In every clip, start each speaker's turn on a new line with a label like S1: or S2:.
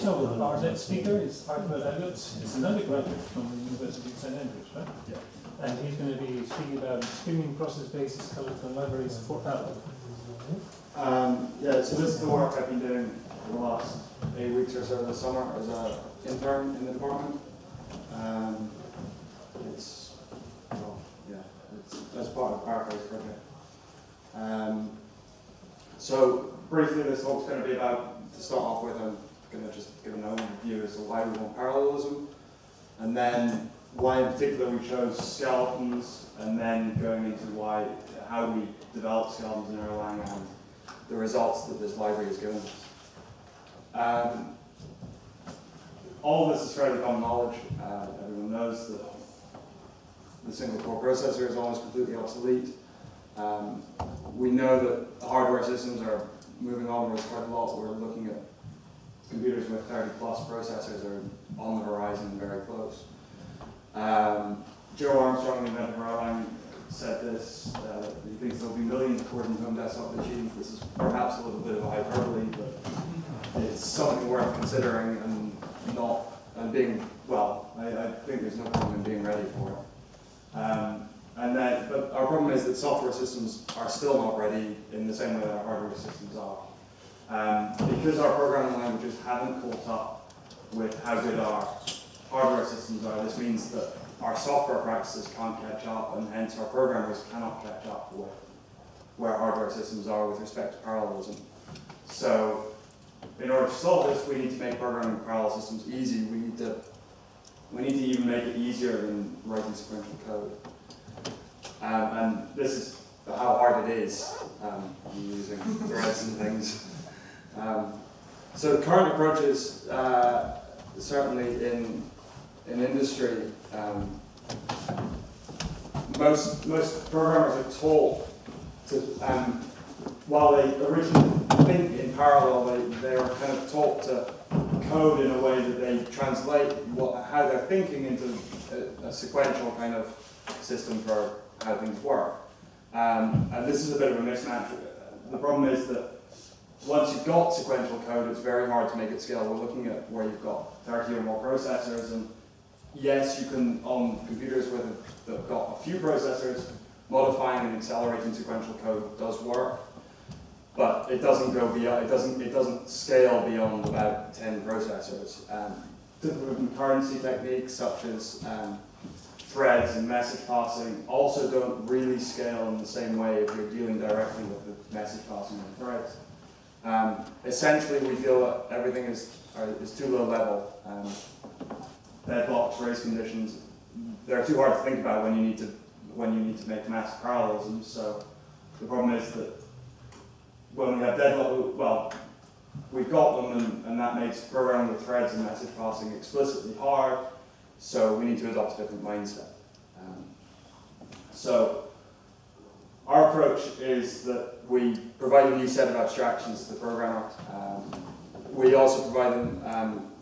S1: So, our next speaker is Archibald Elliott. He's an undergraduate from the University of St Andrews, right?
S2: Yeah.
S1: And he's going to be speaking about streaming process-based skeleton libraries for Erlang.
S2: Yeah, so this is the work I've been doing for the last 8 weeks or so this summer as an intern in the department. That's part of the Paraphrase project. So briefly, this talk's going to be about, to start off with, I'm going to just give an overview as to why we want parallelism, and then why in particular we chose skeletons, and then going into how we develop skeletons in Erlang and the results that this library has given us. All of this is fairly common knowledge. Everyone knows that the single core processor is almost completely obsolete. We know that hardware systems are moving onwards quite a lot. We're looking at computers with 30+ processors are on the horizon, very close. Joe Armstrong, the inventor of Erlang, said this, he thinks there'll be millions of cores in home desktop machines. This is perhaps a little bit of a hyperbole, but it's something worth considering and being, well, I think there's no problem in being ready for it. But our problem is that software systems are still not ready in the same way that our hardware systems are. Because our programming languages haven't caught up with how good our hardware systems are, this means that our software practices can't catch up, and hence our programmers cannot catch up with where hardware systems are with respect to parallelism. So in order to solve this, we need to make programming parallel systems easy. We need to even make it easier than writing sequential code. And this is how hard it is using threads and things. So the current approaches, certainly in industry, most programmers are taught to, while they originally think in parallel, they are kind of taught to code in a way that they translate how they're thinking into a sequential kind of system for how things work. And this is a bit of a mismatch. The problem is that once you've got sequential code, it's very hard to make it scale. We're looking at where you've got 30 or more processors, and yes, you can, on computers that have got a few processors, modifying and accelerating sequential code does work, but it doesn't go beyond, it doesn't scale beyond about 10 processors. Typical concurrency techniques such as threads and message passing also don't really scale in the same way if you're dealing directly with the message passing and threads. Essentially, we feel that everything is too low level. Deadlocks, race conditions, they're too hard to think about when you need to make massive parallelisms. So the problem is that when we have deadlock, well, we've got them, and that makes programming with threads and message passing explicitly hard. So we need to adopt a different mindset. So our approach is that we provide a new set of abstractions to the programmer. We also provide them,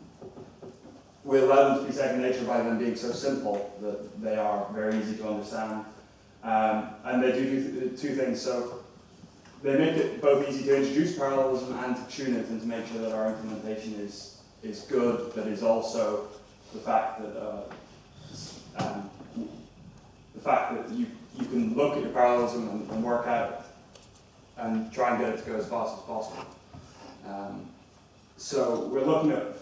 S2: we allow them to be second nature by them being so simple that they are very easy to understand. And they do two things. So they make it both easy to introduce parallelism and to tune it and to make sure that our implementation is good, but is also the fact that you can look at your parallelism and work out and try and get it to go as fast as possible. So we're looking at,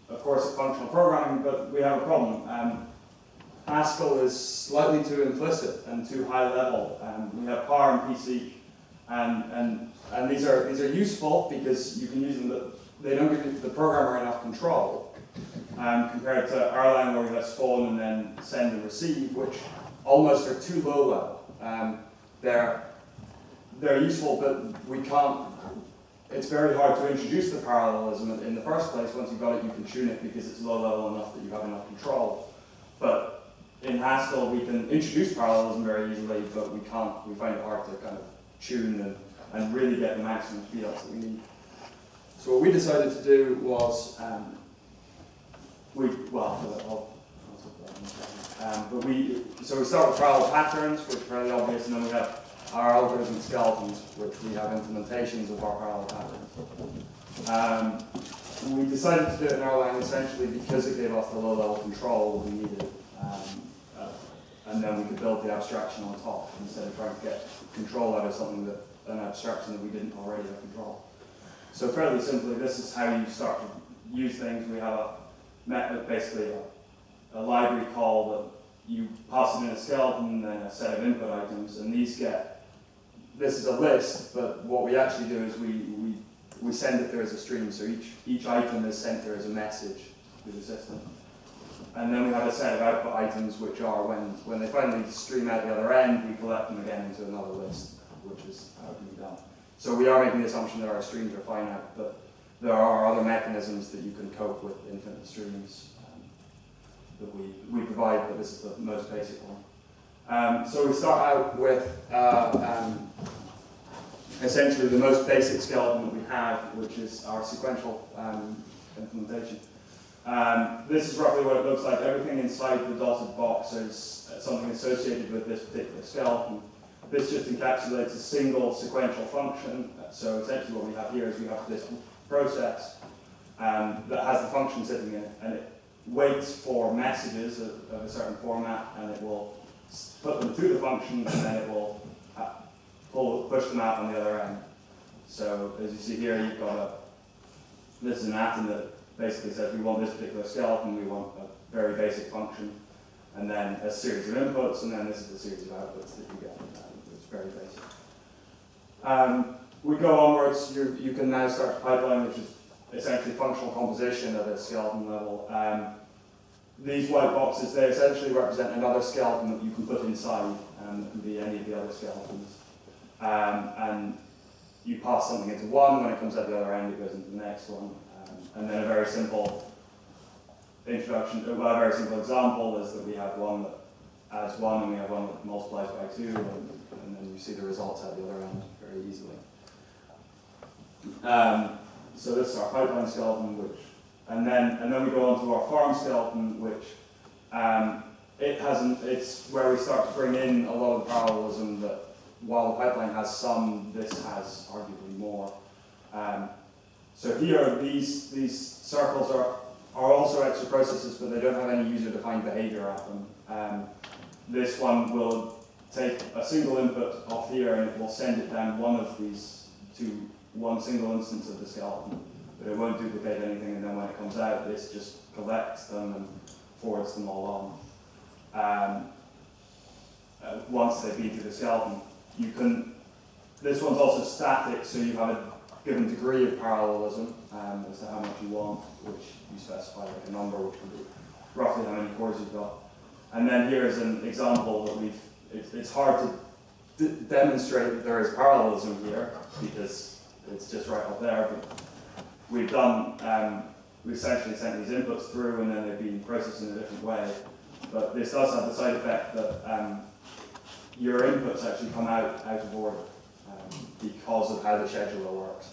S2: of course, functional programming, but we have a problem. Haskell is slightly too implicit and too high level. We have PAR and PC, and these are useful because you can use them, but they don't give the programmer enough control. Compared to Erlang, where we have spawn and then send and receive, which almost are too low level. They're useful, but we can't. It's very hard to introduce the parallelism in the first place. Once you've got it, you can tune it because it's low level enough that you have enough control. But in Haskell, we can introduce parallelism very easily, but we can't. We find it hard to kind of tune and really get the maximum speedups that we need. So what we decided to do was so we start with parallel patterns, which are fairly obvious, and then we have our algorithm skeletons, which we have implementations of our parallel patterns. we decided to do it in Erlang essentially because it gave us the low-level control we needed, and then we could build the abstraction on top instead of trying to get control out of something that an abstraction that we didn't already have control. So fairly simply, this is how you start to use things. We have a method, basically a library call that you pass it in a skeleton and a set of input items, and these get, this is a list, but what we actually do is we send it there as a stream, so each item is sent there as a message to the system. And then we have a set of output items, which are, when they finally stream out the other end, we collect them again into another list, which is how it can be done. So we are making the assumption that our streams are finite, but there are other mechanisms that you can cope with infinite streams that we provide, but this is the most basic one. So we start out with essentially the most basic skeleton that we have, which is our sequential implementation. This is roughly what it looks like. Everything inside the dotted box is something associated with this particular skeleton. This just encapsulates a single sequential function. So essentially what we have here is we have this process that has the function sitting in it, and it waits for messages of a certain format, and it will put them through the function, and then it will push them out on the other end. So as you see here, you've got this is an atom that basically says we want this particular skeleton, we want a very basic function, and then a series of inputs, and then this is the series of outputs that you get. It's very basic. We go onwards, you can now start to pipeline, which is essentially functional composition at a skeleton level. These white boxes, they essentially represent another skeleton that you can put inside, that can be any of the other skeletons. And you pass something into one, when it comes out the other end, it goes into the next one. And then a very simple introduction, well, a very simple example is that we have one that adds one, and we have one that multiplies by 2, and then you see the results at the other end very easily. So this is our pipeline skeleton, and then we go on to our farm skeleton, which it's where we start to bring in a lot of parallelism that while the pipeline has some, this has arguably more. So here, these circles are also extra processes, but they don't have any user-defined behavior at them. This one will take a single input off here, and it will send it down one of these to one single instance of the skeleton, but it won't duplicate anything, and then when it comes out, this just collects them and forwards them all on. Once they've been through the skeleton, this one's also static, so you have a given degree of parallelism as to how much you want, which you specify like a number, which can be roughly how many cores you've got. And then here is an example that it's hard to demonstrate that there is parallelism here, because it's just right up there, but we've essentially sent these inputs through, and then they've been processed in a different way. But this does have the side effect that your inputs actually come out of order because of how the scheduler works.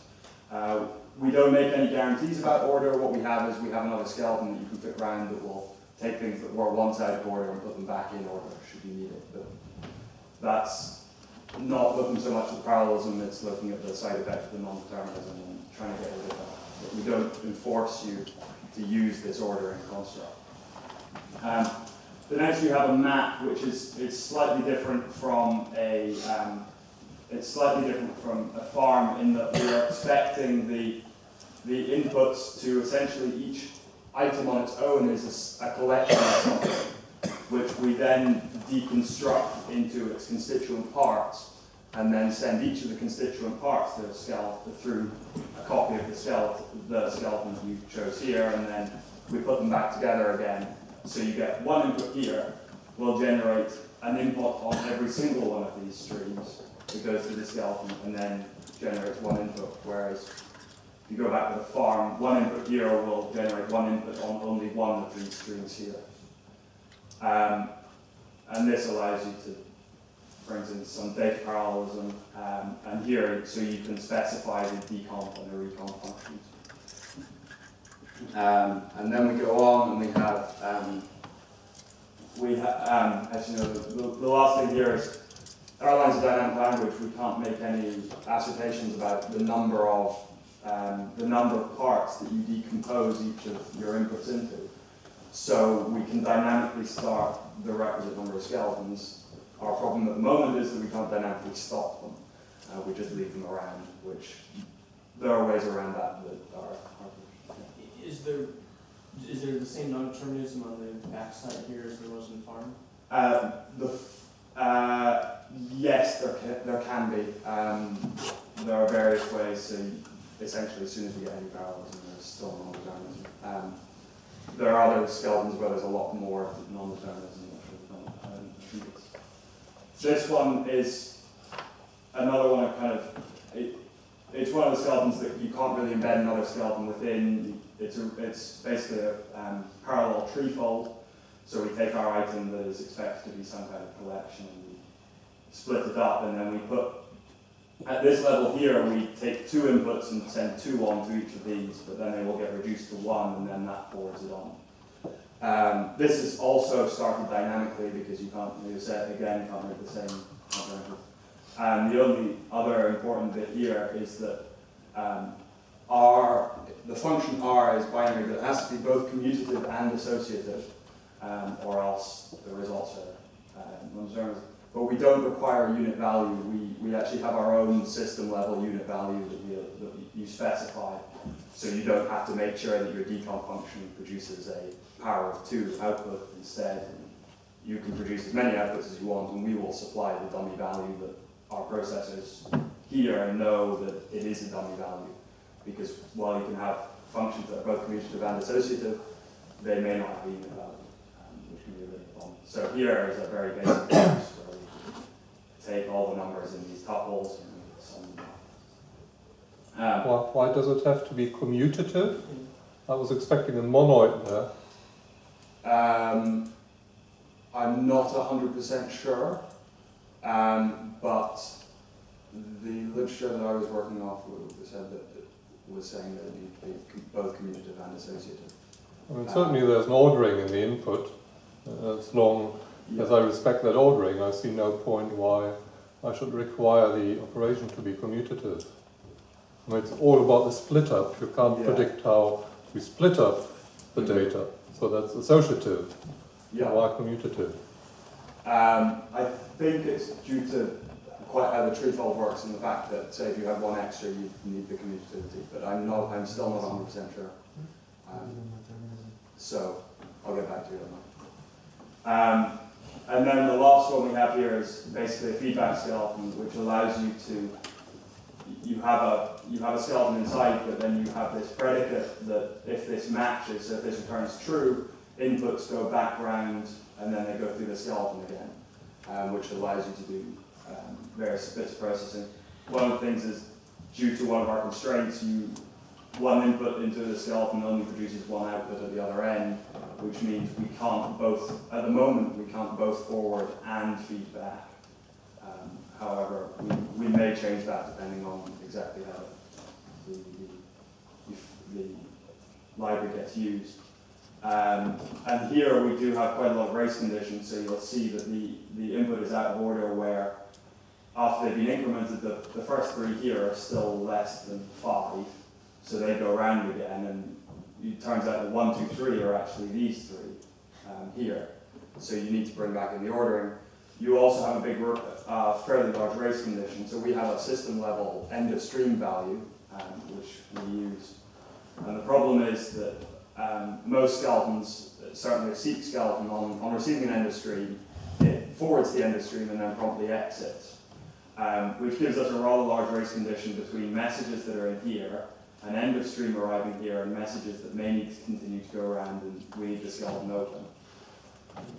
S2: We don't make any guarantees about order. What we have is we have another skeleton that you can fit around that will take things that were once out of order and put them back in order should you need it. But that's not looking so much at parallelism, it's looking at the side effect of the non-determinism and trying to get rid of that. But we don't enforce you to use this ordering construct. The next we have a map, which is slightly different from a farm in that we are expecting the inputs to essentially each item on its own is a collection of something, which we then deconstruct into its constituent parts, and then send each of the constituent parts to a skeleton through a copy of the skeleton that you chose here, and then we put them back together again. So you get one input here will generate an input on every single one of these streams that goes to the skeleton, and then generates one input. Whereas if you go back to the farm, one input here will generate one input on only one of these streams here. And this allows you to, for instance, some data parallelism, and here, so you can specify the decomp and the recomp functions. And then we go on, and we have, as you know, the last thing here is, Erlang is a dynamic language. We can't make any assertions about the number of the number of parts that you decompose each of your inputs into. So we can dynamically start the requisite number of skeletons. Our problem at the moment is that we can't dynamically stop them. We just leave them around, which there are ways around that that are
S3: Is there the same non-determinism on the backside here as there was in farm?
S2: Yes, there can be. There are various ways. So essentially, as soon as we get any parallelism, there's still non-determinism. There are other skeletons where there's a lot more non-determinism. This one is another one of kind of, it's one of the skeletons that you can't really embed another skeleton within. It's basically a parallel treefold. So we take our item that is expected to be some kind of collection and we split it up, and then we put, at this level here, we take 2 inputs and send 2 on to each of these, but then they will get reduced to 1 and then that forwards it on. This is also started dynamically because you can't, you said again, you can't make the same component. And the only other important bit here is that the function R is binary, but it has to be both commutative and associative, or else the results are non-determinate. But we don't require a unit value. We actually have our own system level unit value that you specify. So you don't have to make sure that your decomp function produces a power of 2 output. Instead, you can produce as many outputs as you want, and we will supply the dummy value that our processors here know that it is a dummy value. Because while you can have functions that are both commutative and associative, they may not have a unit value, which can be a bit of fun. So here is a very basic case where we take all the numbers in these tuples and sum them up.
S4: Why does it have to be commutative? I was expecting a monoid there.
S2: I'm not 100% sure, but the literature that I was working off was saying that it needs to be both commutative and associative.
S4: I mean, certainly there's an ordering in the input. As long as I respect that ordering, I see no point why I should require the operation to be commutative. I mean, it's all about the split up. You can't predict how we split up the data. So that's associative. Why commutative?
S2: I think it's due to quite how the treefold works in the fact that, say, if you have 1 extra, you need the commutativity. But I'm still not 100% sure. So I'll get back to you on that. And then the last one we have here is basically a feedback skeleton, which allows you to, you have a skeleton inside, but then you have this predicate that if this matches, so if this returns true, inputs go back round and then they go through the skeleton again, which allows you to do various bits of processing. One of the things is, due to one of our constraints, one input into the skeleton only produces 1 output at the other end, which means we can't both, at the moment, we can't both forward and feed back. However, we may change that depending on exactly how the library gets used. And here we do have quite a lot of race conditions, so you'll see that the input is out of order where after they've been incremented, the first 3 here are still less than 5, so they go around again, and it turns out that 1, 2, 3 are actually these 3 here. So you need to bring back in the ordering. You also have a big, fairly large race condition, so we have a system level end of stream value, which we use. And the problem is that most skeletons, certainly a seek skeleton, on receiving an end of stream, it forwards the end of stream and then promptly exits, which gives us a rather large race condition between messages that are in here, an end of stream arriving here, and messages that may need to continue to go around and we need the skeleton open.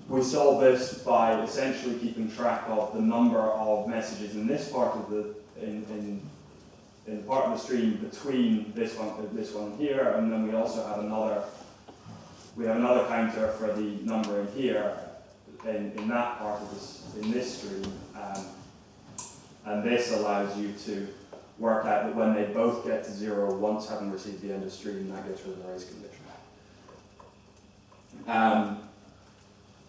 S2: We solve this by essentially keeping track of the number of messages in this part of the in part of the stream between this one here, and then we also have another counter for the number in here in that part of this stream, and this allows you to work out that when they both get to 0 once having received the end of stream, that gets rid of the race condition.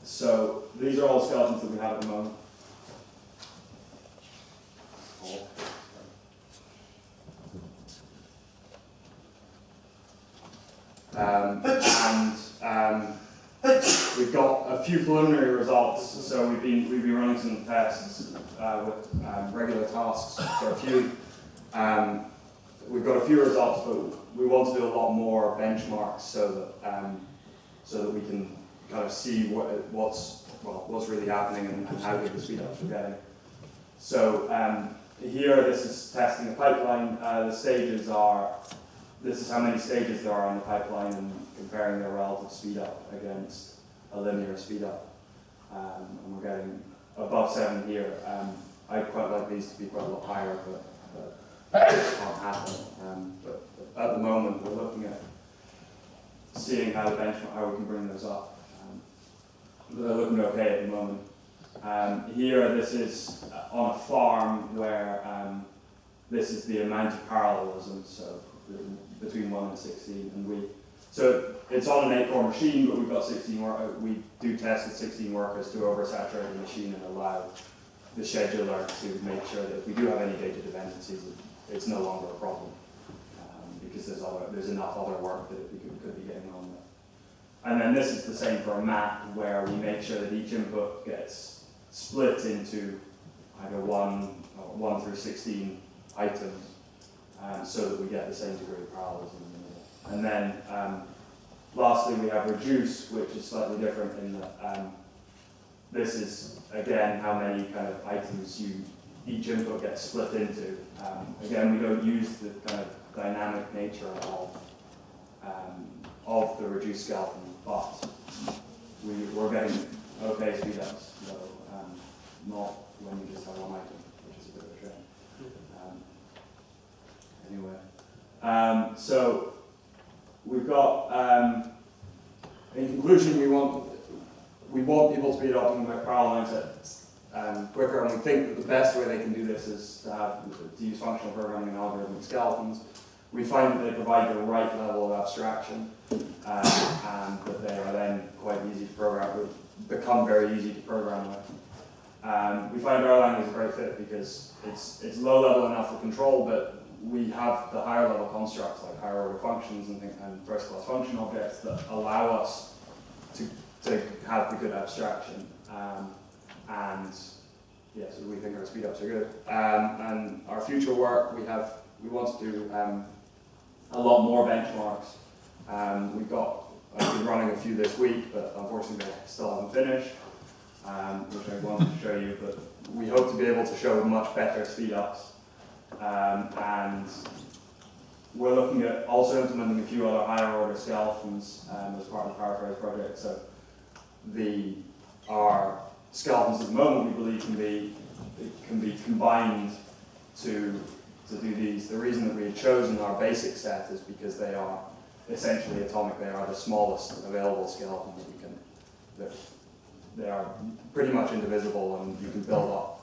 S2: So these are all skeletons that we have at the moment. We've got a few preliminary results, so we've been running some tests with regular tasks for a few. We've got a few results, but we want to do a lot more benchmarks so that we can kind of see what's really happening and how good the speed ups we're getting. So here, this is testing the pipeline. The stages are. This is how many stages there are in the pipeline and comparing their relative speed up against a linear speed up. And we're getting above 7 here. I'd quite like these to be quite a lot higher, but it can't happen. But at the moment, we're looking at seeing how we can bring those up. They're looking okay at the moment. Here, this is on a farm where this is the amount of parallelism, so between 1 and 16, and so it's on an 8-core machine, but we've got 16 workers. We do test with 16 workers to oversaturate the machine and allow the scheduler to make sure that if we do have any data dependencies, it's no longer a problem, because there's enough other work that we could be getting on with. And then this is the same for a map, where we make sure that each input gets split into either 1 through 16 items, so that we get the same degree of parallelism in the middle. And then lastly, we have reduce, which is slightly different in that this is, again, how many kind of items each input gets split into. Again, we don't use the kind of dynamic nature of the reduced skeleton, but we're getting okay speed ups, though not when you just have one item, which is a bit of a shame. Anyway, so we've got, in conclusion, we want people to be adopting parallel mindsets quicker, and we think that the best way they can do this is to use functional programming and algorithmic skeletons. We find that they provide the right level of abstraction, and that they are then quite easy to program, become very easy to program with. We find Erlang is a great fit because it's low level enough for control, but we have the higher level constructs like higher order functions and first class function objects that allow us to have the good abstraction. And yes, we think our speed ups are good. And our future work, we want to do a lot more benchmarks. I've been running a few this week, but unfortunately I still haven't finished, which I wanted to show you, but we hope to be able to show much better speed ups. And we're looking at also implementing a few other higher order skeletons as part of the Paraphrase project. So our skeletons at the moment, we believe, can be combined to do these. The reason that we had chosen our basic set is because they are essentially atomic. They are the smallest available skeletons we can. They are pretty much indivisible, and you can build up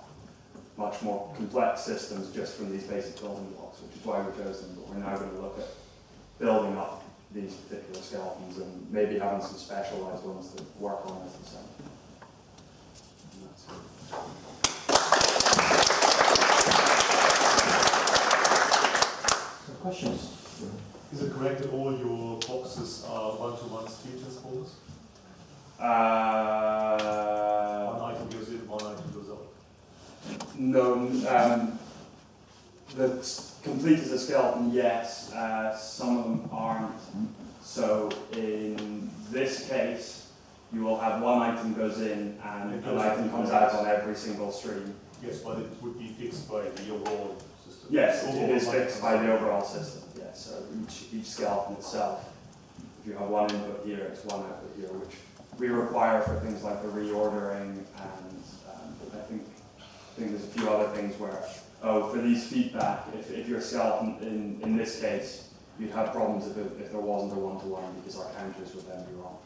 S2: much more complex systems just from these basic building blocks, which is why we chose them. But we're now going to look at building up these particular skeletons and maybe having some specialized ones that work on this the same.
S5: Some questions?
S6: Is it correct that all your boxes are one-to-one speed transponders? One item goes in, one item goes out.
S2: No, that's complete as a skeleton, yes. Some of them aren't. So in this case, you will have one item goes in and an item comes out on every single stream.
S6: Yes, but it would be fixed by the overall system.
S2: Yes, it is fixed by the overall system. Yes, so each skeleton itself. If you have one input here, it's one output here, which we require for things like the reordering, and I think there's a few other things where, for these feedback, if your skeleton, in this case, you'd have problems if there wasn't a one-to-one, because our counters would then be wrong.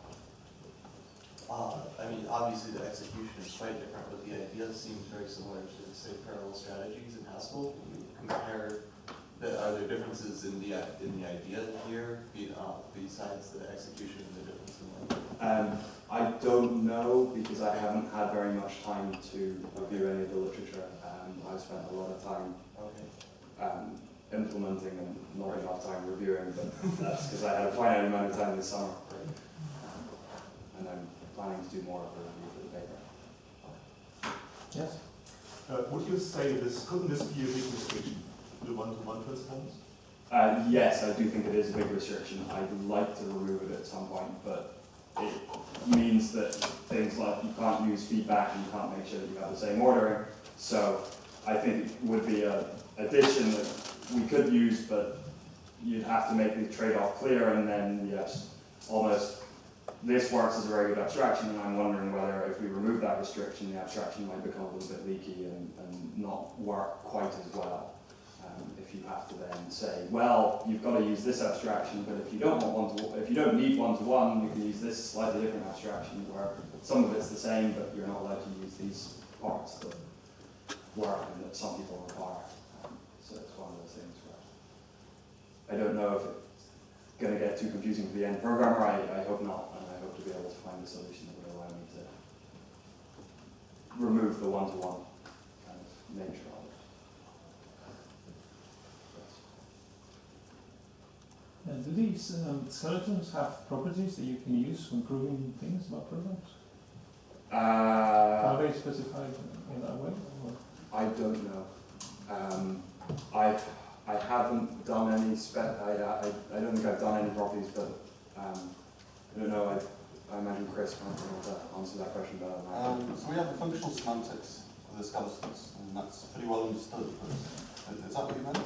S5: I mean, obviously the execution is quite different, but the idea seems very similar to, say, parallel strategies in Haskell. Can you compare, are there differences in the idea here, besides the execution and the difference in language?
S2: I don't know, because I haven't had very much time to review any of the literature. I've spent a lot of time implementing and not enough time reviewing, but that's because I had a finite amount of time this summer. And I'm planning to do more of a review for the paper.
S1: Yes?
S6: Would you say couldn't this be a big restriction, the one-to-one transforms?
S2: Yes, I do think it is a big restriction. I'd like to remove it at some point, but it means that things like you can't use feedback and you can't make sure that you have the same ordering. So I think it would be an addition that we could use, but you'd have to make the trade-off clear, and then yes, almost this works as a very good abstraction, and I'm wondering whether if we remove that restriction, the abstraction might become a little bit leaky and not work quite as well. If you have to then say, well, you've got to use this abstraction, but if you don't want if you don't need one-to-one, you can use this slightly different abstraction where some of it's the same, but you're not allowed to use these parts that work and that some people require. So it's one of those things where I don't know if it's going to get too confusing for the end programmer. I hope not, and I hope to be able to find a solution that would allow me to remove the one-to-one kind of nature of it.
S1: And do these skeletons have properties that you can use when proving things about programs? Are they specified in that way? Or?
S2: I don't know. I haven't done any I don't think I've done any properties, but I don't know. I imagine Chris might be able to answer that question better than I can.
S5: So we have the functional semantics of the skeletons, and that's pretty well understood. But is that what you meant?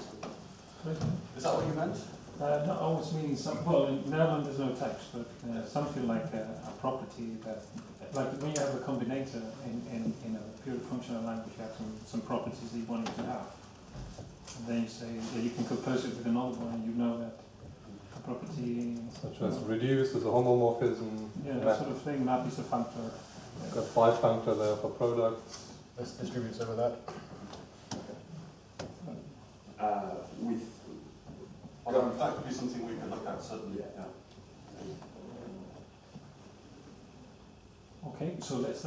S5: Is that what you meant?
S1: Not always meaning some. Well, in Netherlands there's no text, but something like a property that, like when you have a combinator in a pure functional language, you have some properties that you want it to have. And then you say that you can compose it with another one, and you know that a property
S4: Such as reduce is a homomorphism.
S1: yeah, that sort of thing. Map is a functor.
S4: I've got bifunctor there for products.
S7: Let's distribute some of that.
S5: That could be something we could look at, certainly.
S2: Yeah.
S1: Okay, so let's